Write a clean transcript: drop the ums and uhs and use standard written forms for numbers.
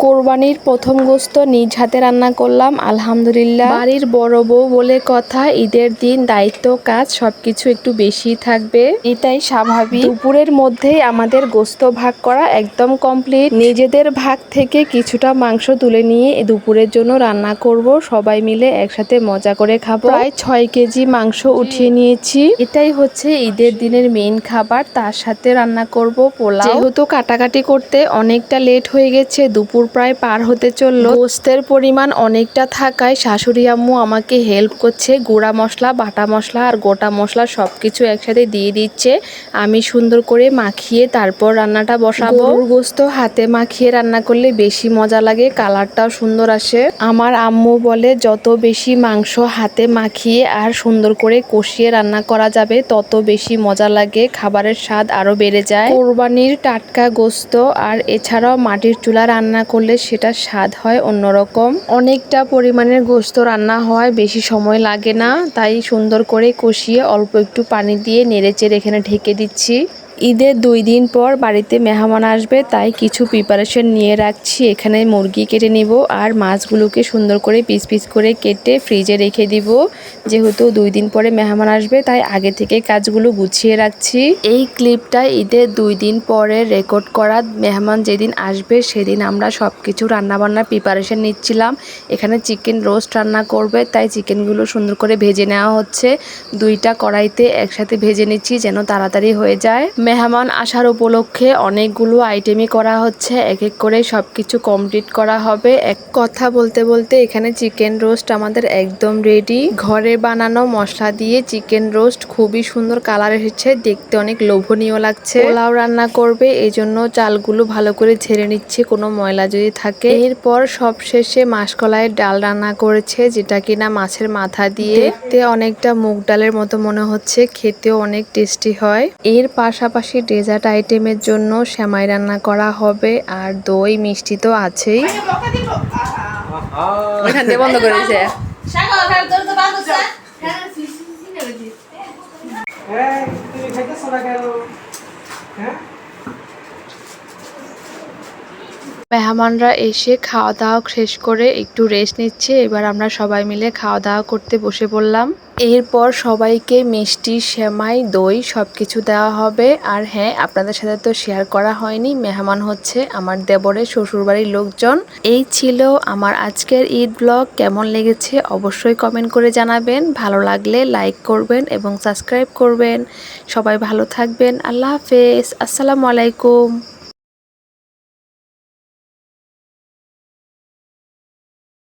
কোরবানির প্রথম গোস্ত নিজ হাতে রান্না করলাম আলহামদুলিল্লাহ। বাড়ির বড় বউ বলে কথা, ঈদের দিন দায়িত্ব কাজ সবকিছু একটু বেশি থাকবে, এটাই স্বাভাবিক। দুপুরের মধ্যেই আমাদের গোস্ত ভাগ করা একদম কমপ্লিট। নিজেদের ভাগ থেকে কিছুটা মাংস তুলে নিয়ে দুপুরের জন্য রান্না করব, সবাই মিলে একসাথে মজা করে খাবো। প্রায় 6 কেজি মাংস উঠিয়ে নিয়েছি। এটাই হচ্ছে ঈদের দিনের মেইন খাবার। তার সাথে রান্না করব পোলাও। যেহেতু কাটাকাটি করতে অনেকটা লেট হয়ে গেছে, দুপুর প্রায় পার হতে চললো। গোস্তের পরিমাণ অনেকটা থাকায় শাশুড়ি আম্মু আমাকে হেল্প করছে, গুঁড়া মশলা, বাটা মশলা আর গোটা মশলা সবকিছু একসাথে দিয়ে দিচ্ছে। আমি সুন্দর করে মাখিয়ে তারপর রান্নাটা বসাবো। গরুর গোস্ত হাতে মাখিয়ে রান্না করলে বেশি মজা লাগে, কালারটাও সুন্দর আসে। আমার আম্মু বলে যত বেশি মাংস হাতে মাখিয়ে আর সুন্দর করে কষিয়ে রান্না করা যাবে তত বেশি মজা লাগে, খাবারের স্বাদ আরো বেড়ে যায়। কোরবানির টাটকা গোস্ত আর এছাড়াও মাটির চুলা রান্না করলে সেটা স্বাদ হয় অন্যরকম। অনেকটা পরিমাণের গোস্ত রান্না হয়, বেশি সময় লাগে না, তাই সুন্দর করে কষিয়ে অল্প একটু পানি দিয়ে নেড়েচেড়ে এখানে ঢেকে দিচ্ছি। ঈদের 2 দিন পর বাড়িতে মেহমান আসবে, তাই কিছু প্রিপারেশন নিয়ে রাখছি। এখানে মুরগি কেটে নিব আর মাছগুলোকে সুন্দর করে পিস পিস করে কেটে ফ্রিজে রেখে দিব। যেহেতু 2 দিন পরে মেহমান আসবে, তাই আগে থেকে কাজগুলো গুছিয়ে রাখছি। এই ক্লিপটা ঈদের 2 দিন পরে রেকর্ড করা। মেহমান যেদিন আসবে সেদিন আমরা সব কিছু রান্নাবান্নার প্রিপারেশন নিচ্ছিলাম। এখানে চিকেন রোস্ট রান্না করবে, তাই চিকেনগুলো সুন্দর করে ভেজে নেওয়া হচ্ছে। 2টা কড়াইতে একসাথে ভেজে নিচ্ছি যেন তাড়াতাড়ি হয়ে যায়। মেহমান আসার উপলক্ষে অনেকগুলো আইটেমই করা হচ্ছে, এক এক করে সবকিছু কমপ্লিট করা হবে। এক কথা বলতে বলতে এখানে চিকেন রোস্ট আমাদের একদম রেডি। ঘরে বানানো মশলা দিয়ে চিকেন রোস্ট, খুবই সুন্দর কালার এসেছে, দেখতে অনেক লোভনীয় লাগছে। পোলাও রান্না করবে, এই জন্য চালগুলো ভালো করে ঝেড়ে নিচ্ছে কোনো ময়লা যদি থাকে। এরপর সবশেষে মাসকলাইয়ের ডাল রান্না করেছে, যেটা কিনা মাছের মাথা দিয়ে। দেখতে অনেকটা মুগ ডালের মতো মনে হচ্ছে, খেতেও অনেক টেস্টি হয়। এর পাশাপাশি ডেজার্ট আইটেমের জন্য সেমাই রান্না করা হবে, আর দই মিষ্টি তো আছেই। বন্ধ করেছে। মেহমানরা এসে খাওয়া দাওয়া শেষ করে একটু রেস্ট নিচ্ছে, এবার আমরা সবাই মিলে খাওয়া দাওয়া করতে বসে পড়লাম। এরপর সবাইকে মিষ্টি, সেমাই, দই সবকিছু দেওয়া হবে। আর হ্যাঁ, আপনাদের সাথে তো শেয়ার করা হয়নি, মেহমান হচ্ছে আমার দেবরের শ্বশুরবাড়ির লোকজন। এই ছিল আমার আজকের ঈদ ব্লগ। কেমন লেগেছে অবশ্যই কমেন্ট করে জানাবেন, ভালো লাগলে লাইক করবেন এবং সাবস্ক্রাইব করবেন। সবাই ভালো থাকবেন, আল্লাহ হাফেজ, আসসালামু আলাইকুম।